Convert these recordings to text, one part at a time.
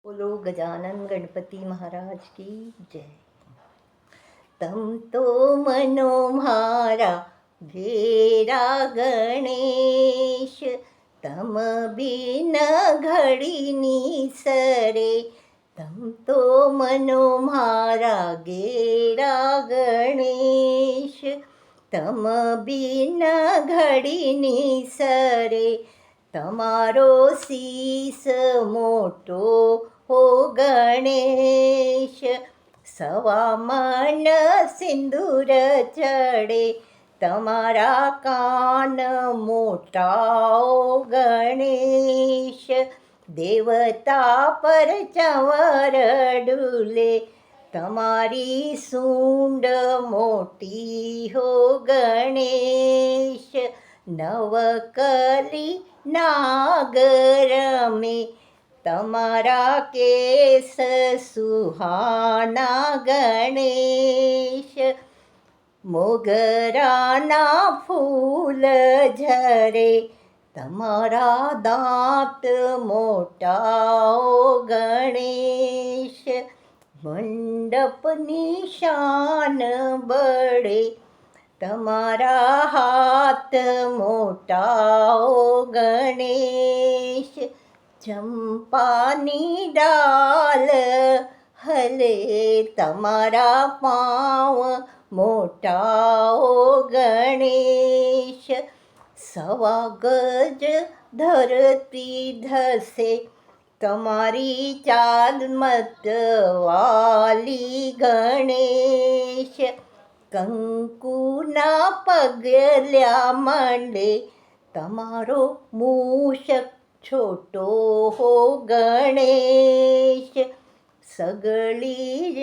बोलो गजानन गणपति महाराज की जय। तम तो मनो म्हारा घेरा गणेश, तम बिन घड़ी निसरे। तम तो मनो म्हारा घेरा गणेश, तम बिन घड़ी निसरे। તમારો શીસ મોટો હો ગણેશ, સવા મન સિંદૂર ચડે. તમારા કાન મોટા ઓ ગણેશ, દેવતા પર ચંવર ડુલે. તમારી સૂંડ મોટી હો ગણેશ, નવકલી નાગર में તમારા કેસ સુહાના ગણેશ. મોગરાના ફૂલ ઝરે, તમારા દાંત મોટા ઓ ગણેશ. મંડપની શાન બળે, તમારા હાથ મોટા ઓ ગણેશ. ચંપાની ડાલ હલે, તમારા પાંવ મોટા ઓ ગણેશ. સવા ગજ ધરતી ધસે, તમારી ચાલ મતવાલી ગણેશ. કંકુના પગલ્યા મંડે, તમારો મૂષક છોટો હો ગણેશ. સગળી જ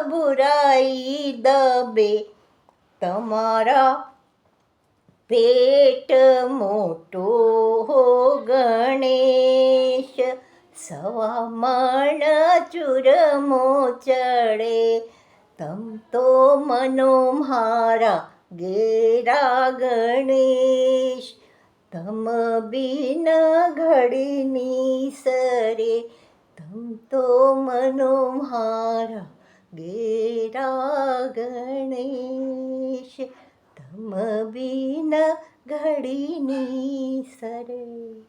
બુરાઈ દબે, તમારા પેટ મોટો હો ગણેશ. સવા મણ ચૂરમો ચડે, તમ તો મનો म्हारा घेरा गणेश. तम बिन घड़ी निसरे, तम तो मनो म्हारा घेरा गणेश. तम बिन घड़ी निसरे.